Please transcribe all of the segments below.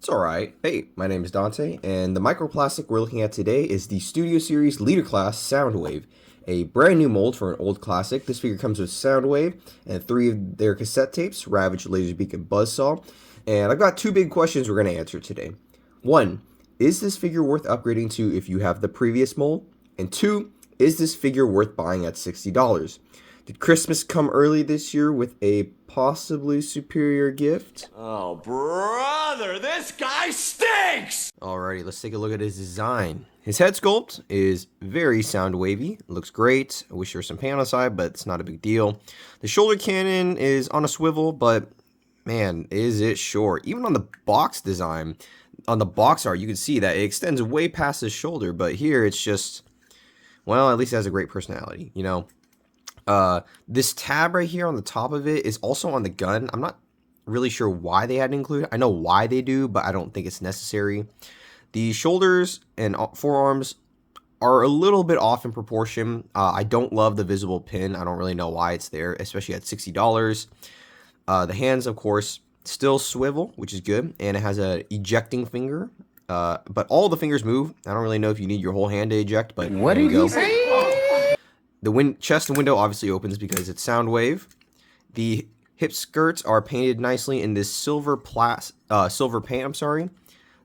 It's alright. Hey, my name is Dante, and the microplastic we're looking at today is the Studio Series Leader Class Soundwave, a brand new mold for an old classic. This figure comes with Soundwave and 3 of their cassette tapes, Ravage, Laserbeak, and Buzzsaw. And I've got 2 big questions we're going to answer today. 1, is this figure worth upgrading to if you have the previous mold? And 2, is this figure worth buying at $60? Did Christmas come early this year with a possibly superior gift? Oh, brother, this guy stinks! Alrighty, let's take a look at his design. His head sculpt is very sound wavy. It looks great. I wish there was some paint on the side, but it's not a big deal. The shoulder cannon is on a swivel, but man, is it short. Even on the box design, on the box art, you can see that it extends way past his shoulder, but here it's just, well, at least it has a great personality, you know? This tab right here on the top of it is also on the gun. I'm not really sure why they had to include it. I know why they do, but I don't think it's necessary. The shoulders and forearms are a little bit off in proportion. I don't love the visible pin. I don't really know why it's there, especially at $60. The hands, of course, still swivel, which is good, and it has a ejecting finger. But all the fingers move. I don't really know if you need your whole hand to eject, but What there you did go. he say? The chest and window obviously opens because it's Soundwave. The hip skirts are painted nicely in this silver paint. I'm sorry.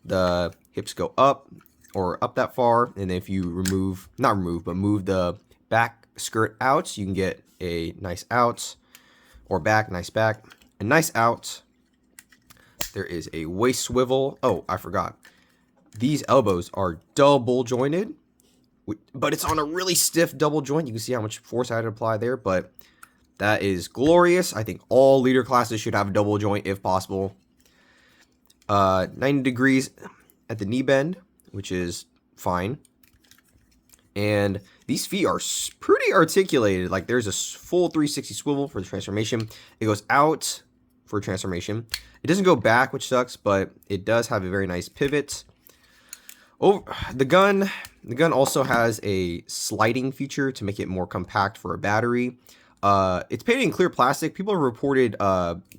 The hips go up or up that far, and if you move the back skirt out, you can get a nice out, or back, nice back, a nice out. There is a waist swivel. Oh, I forgot. These elbows are double jointed, but it's on a really stiff double joint. You can see how much force I had to apply there, but that is glorious. I think all leader classes should have a double joint if possible. 90 degrees at the knee bend, which is fine. And these feet are pretty articulated. Like there's a full 360 swivel for the transformation. It goes out for transformation. It doesn't go back, which sucks, but it does have a very nice pivot. The gun also has a sliding feature to make it more compact for a battery. It's painted in clear plastic. People have reported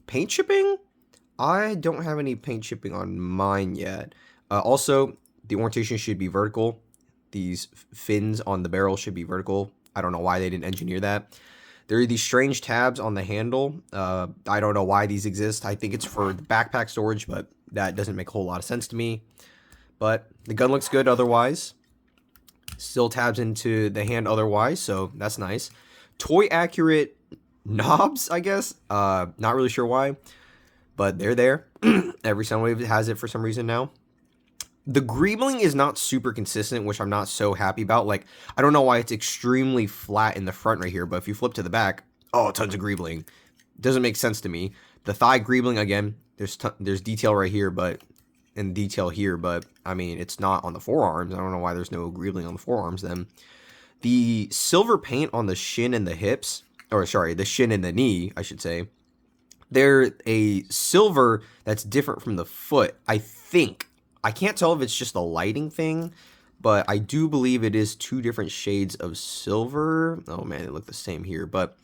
paint chipping. I don't have any paint chipping on mine yet. Also, the orientation should be vertical. These fins on the barrel should be vertical. I don't know why they didn't engineer that. There are these strange tabs on the handle. I don't know why these exist. I think it's for the backpack storage, but that doesn't make a whole lot of sense to me. But the gun looks good otherwise. Still tabs into the hand otherwise, so that's nice. Toy accurate knobs, I guess. Not really sure why, but they're there. Every Soundwave has it for some reason now. The greebling is not super consistent, which I'm not so happy about. Like, I don't know why it's extremely flat in the front right here, but if you flip to the back, oh, tons of greebling. Doesn't make sense to me. The thigh greebling, again, there's detail right here, and detail here, but I mean, it's not on the forearms. I don't know why there's no greebling on the forearms then. The silver paint on the shin and the hips, or sorry, the shin and the knee, I should say, they're a silver that's different from the foot, I think. I can't tell if it's just a lighting thing, but I do believe it is 2 different shades of silver. Oh man, they look the same here, but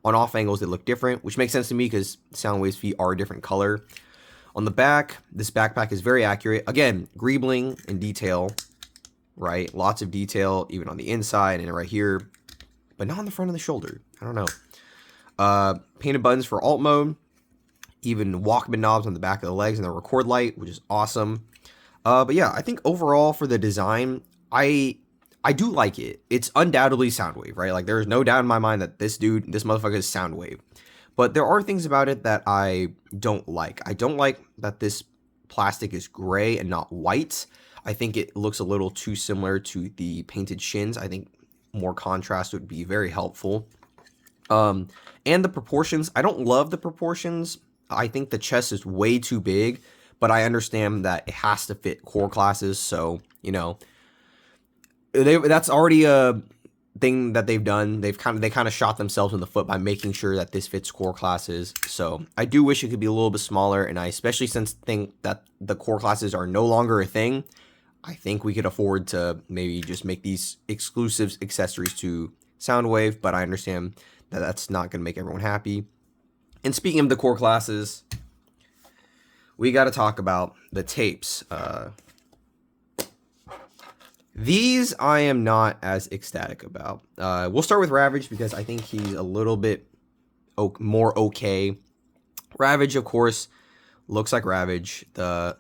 on off angles, they look different, which makes sense to me because Soundwave's feet are a different color. On the back, this backpack is very accurate. Again, greebling and detail, right? Lots of detail, even on the inside and right here, but not on the front of the shoulder. I don't know. Painted buttons for alt mode, even Walkman knobs on the back of the legs and the record light, which is awesome. But yeah, I think overall for the design, I do like it. It's undoubtedly Soundwave, right? Like there's no doubt in my mind that this motherfucker is Soundwave. But there are things about it that I don't like. I don't like that this plastic is gray and not white. I think it looks a little too similar to the painted shins. I think more contrast would be very helpful. And the proportions, I don't love the proportions. I think the chest is way too big, but I understand that it has to fit core classes. So, you know, that's already a thing that they've done. They kind of shot themselves in the foot by making sure that this fits core classes. So I do wish it could be a little bit smaller, and I especially think that the core classes are no longer a thing. I think we could afford to maybe just make these exclusive accessories to Soundwave, but I understand that that's not going to make everyone happy. And speaking of the core classes, we got to talk about the tapes. These I am not as ecstatic about. We'll start with Ravage because I think he's a little bit more okay. Ravage, of course, looks like Ravage. The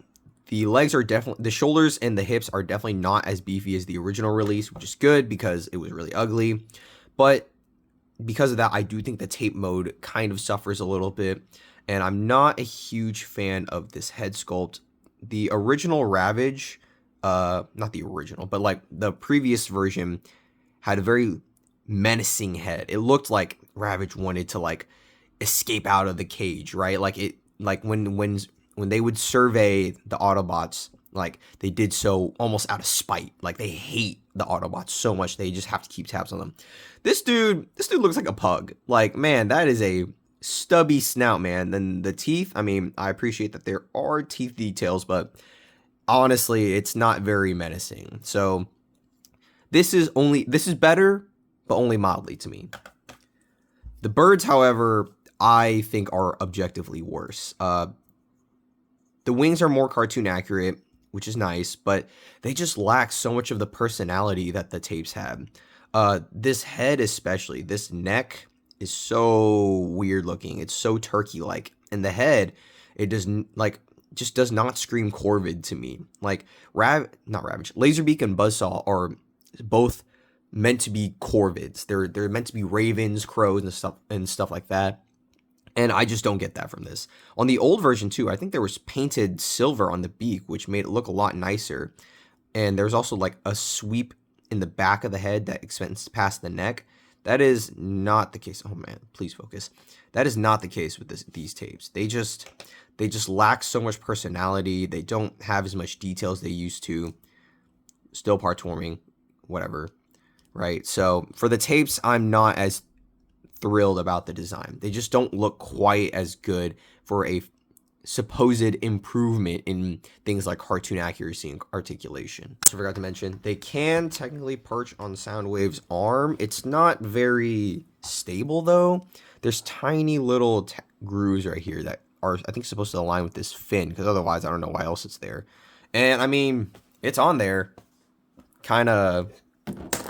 legs are definitely, the shoulders and the hips are definitely not as beefy as the original release, which is good because it was really ugly. But because of that, I do think the tape mode kind of suffers a little bit. And I'm not a huge fan of this head sculpt. The original Ravage, not the original, but like the previous version had a very menacing head. It looked like Ravage wanted to like escape out of the cage, right? Like when they would survey the Autobots, like they did so almost out of spite. Like they hate the Autobots so much they just have to keep tabs on them. This dude looks like a pug. Like, man, that is a stubby snout, man. Then the teeth, I mean, I appreciate that there are teeth details, but honestly, it's not very menacing. So this is better, but only mildly to me. The birds, however, I think are objectively worse. The wings are more cartoon accurate, which is nice, but they just lack so much of the personality that the tapes have. This head especially, this neck is so weird looking. It's so turkey-like. And the head, it doesn't, like, just does not scream Corvid to me. Like, not Ravage, Laserbeak and Buzzsaw are both meant to be Corvids. They're meant to be ravens, crows, and stuff like that. And I just don't get that from this. On the old version, too, I think there was painted silver on the beak, which made it look a lot nicer. And there's also, like, a sweep in the back of the head that extends past the neck. That is not the case. Oh, man, please focus. That is not the case with these tapes. They just lack so much personality. They don't have as much detail as they used to. Still part warming, whatever, right? So, for the tapes, I'm not as thrilled about the design. They just don't look quite as good for a supposed improvement in things like cartoon accuracy and articulation. So I forgot to mention, they can technically perch on Soundwave's arm. It's not very stable though. There's tiny little grooves right here that are, I think, supposed to align with this fin, because otherwise I don't know why else it's there. And I mean, it's on there. Kind of,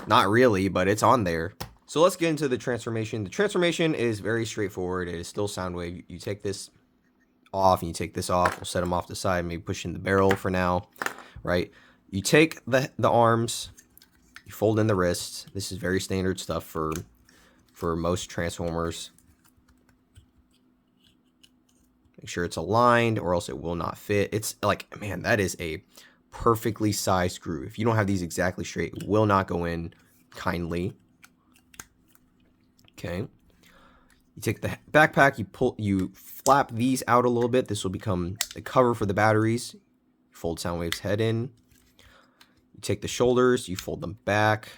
not really, but it's on there. So let's get into the transformation. The transformation is very straightforward. It is still Soundwave. You take this off and you take this off. We'll set them off to the side, maybe push in the barrel for now, right? You take the arms, you fold in the wrists. This is very standard stuff for most Transformers. Make sure it's aligned or else it will not fit. It's like, man, that is a perfectly sized screw. If you don't have these exactly straight, it will not go in kindly. Okay, you take the backpack, you flap these out a little bit. This will become the cover for the batteries. Fold Soundwave's head in. You take the shoulders, you fold them back.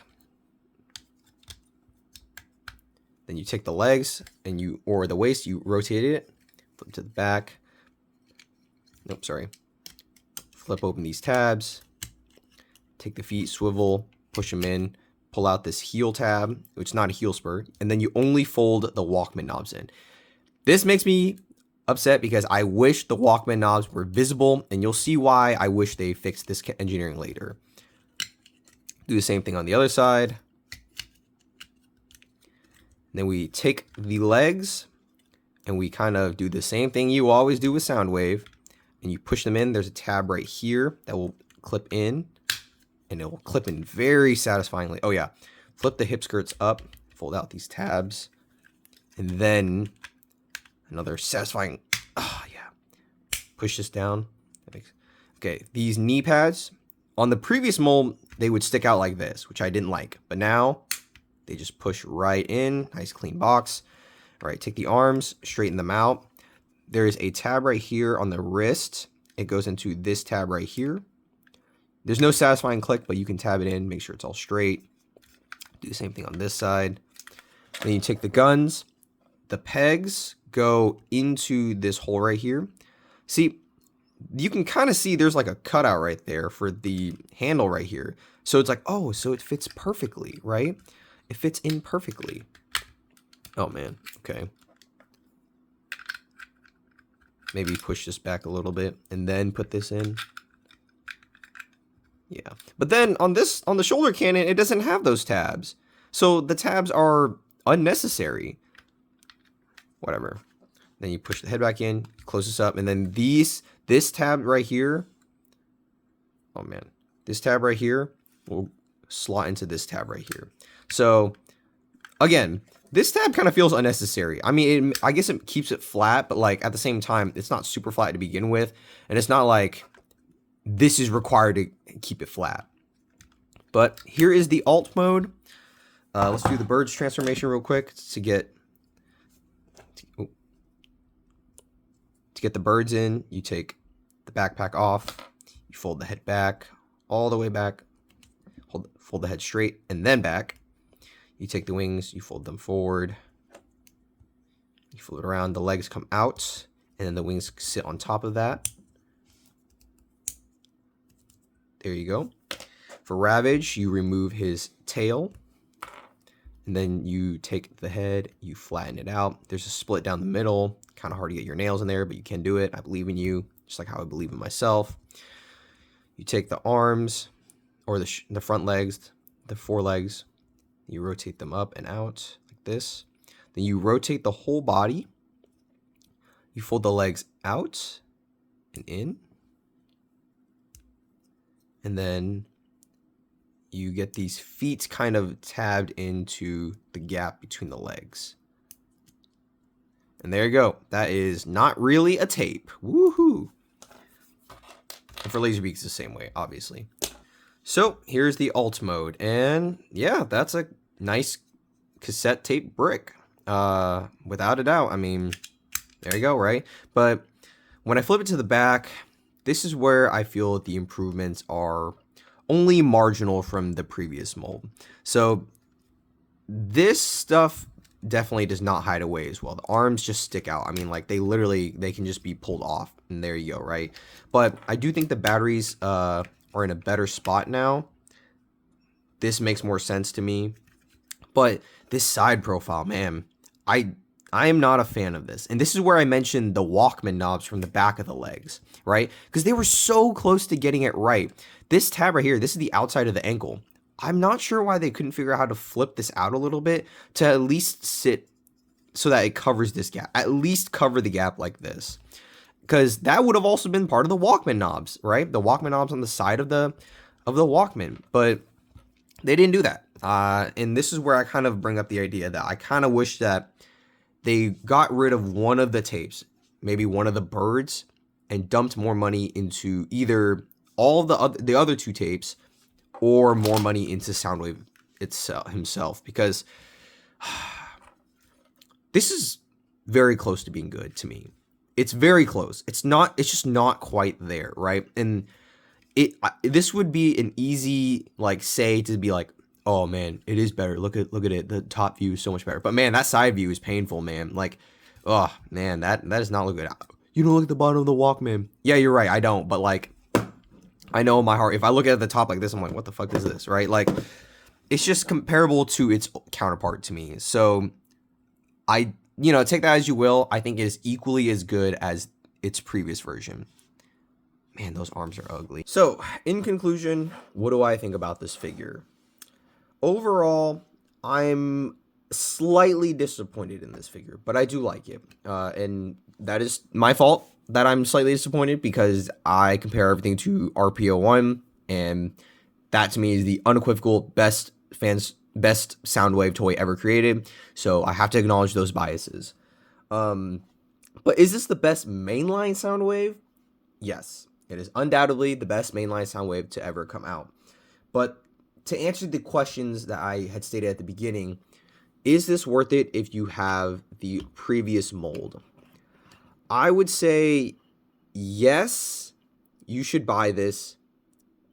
Then you take the legs and or the waist, you rotate it, flip to the back. Nope, sorry. Flip open these tabs. Take the feet, swivel, push them in. Pull out this heel tab, which is not a heel spur, and then you only fold the Walkman knobs in. This makes me upset because I wish the Walkman knobs were visible, and you'll see why I wish they fixed this engineering later. Do the same thing on the other side. Then we take the legs, and we kind of do the same thing you always do with Soundwave, and you push them in. There's a tab right here that will clip in. And it will clip in very satisfyingly. Oh yeah, flip the hip skirts up, fold out these tabs, and then another satisfying, yeah, push this down. Okay, these knee pads, on the previous mold, they would stick out like this, which I didn't like. But now, they just push right in, nice clean box. All right, take the arms, straighten them out. There's a tab right here on the wrist. It goes into this tab right here. There's no satisfying click, but you can tab it in, make sure it's all straight. Do the same thing on this side. Then you take the guns. The pegs go into this hole right here. See, you can kind of see there's like a cutout right there for the handle right here. So it's like, oh, so it fits perfectly, right? It fits in perfectly. Oh, man. Okay. maybe push this back a little bit and then put this in. Yeah, but then on the shoulder cannon, it doesn't have those tabs. So the tabs are unnecessary. Whatever. Then you push the head back in, close this up, and then this tab right here. Oh man, this tab right here will slot into this tab right here. So again, this tab kind of feels unnecessary. I mean, I guess it keeps it flat, but like at the same time, it's not super flat to begin with, and it's not like this is required to keep it flat. But here is the alt mode. Let's do the birds transformation real quick to get the birds in. You take the backpack off, you fold the head back all the way back, fold the head straight and then back. You take the wings, you fold them forward, you fold it around, the legs come out, and then the wings sit on top of that. There you go. For Ravage, you remove his tail, and then you take the head, you flatten it out. There's a split down the middle. Kind of hard to get your nails in there, but you can do it. I believe in you, just like how I believe in myself. You take the arms, or the front legs, the forelegs, you rotate them up and out like this. Then you rotate the whole body. You fold the legs out and in. And then you get these feet kind of tabbed into the gap between the legs. And there you go. That is not really a tape. Woohoo! And for Laserbeak, it's the same way, obviously. So here's the alt mode. And yeah, that's a nice cassette tape brick. Without a doubt. I mean, there you go, right? But when I flip it to the back, this is where I feel the improvements are only marginal from the previous mold. So this stuff definitely does not hide away as well. The arms just stick out. I mean, like they can just be pulled off, and there you go, right? But I do think the batteries are in a better spot now. This makes more sense to me. But this side profile, man, I am not a fan of this. And this is where I mentioned the Walkman knobs from the back of the legs, right? Because they were so close to getting it right. This tab right here, this is the outside of the ankle. I'm not sure why they couldn't figure out how to flip this out a little bit to at least sit so that it covers this gap. At least cover the gap like this. Because that would have also been part of the Walkman knobs, right? The Walkman knobs on the side of the Walkman. But they didn't do that. And this is where I kind of bring up the idea that I kind of wish that they got rid of one of the tapes, maybe one of the birds, and dumped more money into either all of the other two tapes or more money into Soundwave himself, because this is very close to being good to me. It's very close. It's just not quite there, right? And this would be an easy say to be like, oh man, it is better. Look at it. The top view is so much better. But man, that side view is painful, man. Like, oh man, that does not look good. You don't look at the bottom of the Walkman. Yeah, you're right. I don't. But I know in my heart, if I look at the top like this, I'm like, what the fuck is this, right? Like, it's just comparable to its counterpart to me. So take that as you will. I think it is equally as good as its previous version. Man, those arms are ugly. So, in conclusion, what do I think about this figure? Overall, I'm slightly disappointed in this figure, but I do like it. And that is my fault that I'm slightly disappointed, because I compare everything to RPO1, and that to me is the unequivocal best Soundwave toy ever created. So I have to acknowledge those biases. But is this the best mainline Soundwave? Yes, it is undoubtedly the best mainline Soundwave to ever come out. But to answer the questions that I had stated at the beginning, is this worth it if you have the previous mold? I would say yes, you should buy this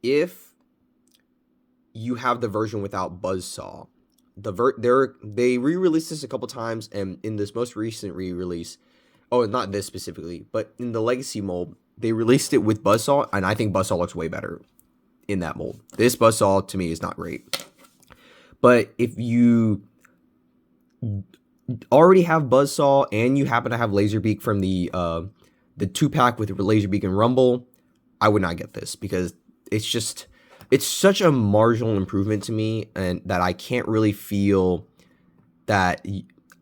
if you have the version without Buzzsaw. They re-released this a couple times, and in this most recent re-release, oh, not this specifically, but in the Legacy mold, they released it with Buzzsaw, and I think Buzzsaw looks way better in that mold. This Buzzsaw to me is not great. But if you already have Buzzsaw and you happen to have Laserbeak from the the 2-pack with Laserbeak and Rumble, I would not get this because it's such a marginal improvement to me, and that I can't really feel that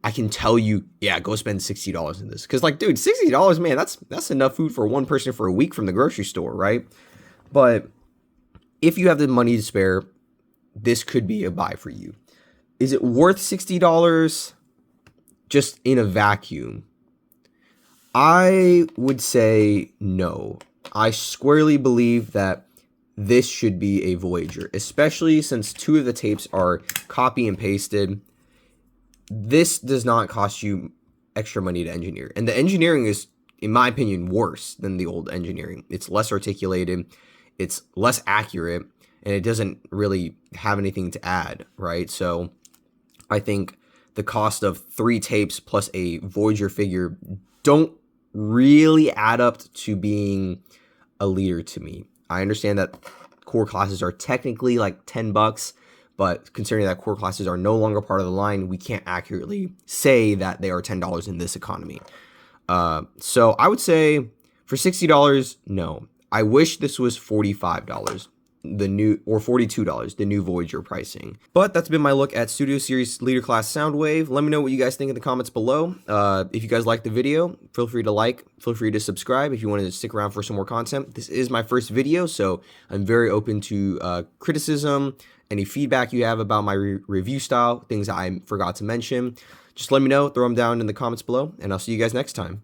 I can tell you, yeah, go spend $60 in this. Because, like, dude, $60, man, that's enough food for one person for a week from the grocery store, right? But if you have the money to spare, this could be a buy for you. Is it worth $60 just in a vacuum? I would say no. I squarely believe that this should be a Voyager, especially since 2 of the tapes are copy and pasted. This does not cost you extra money to engineer. And the engineering is, in my opinion, worse than the old engineering. It's less articulated, it's less accurate, and it doesn't really have anything to add, right? So I think the cost of 3 tapes plus a Voyager figure don't really add up to being a leader to me. I understand that core classes are technically like $10, but considering that core classes are no longer part of the line, we can't accurately say that they are $10 in this economy. So I would say for $60, no. I wish this was $45, or $42, the new Voyager pricing. But that's been my look at Studio Series Leader Class Soundwave. Let me know what you guys think in the comments below. If you guys liked the video, feel free to like, feel free to subscribe if you wanted to stick around for some more content. This is my first video, so I'm very open to criticism, any feedback you have about my review style, things I forgot to mention. Just let me know, throw them down in the comments below, and I'll see you guys next time.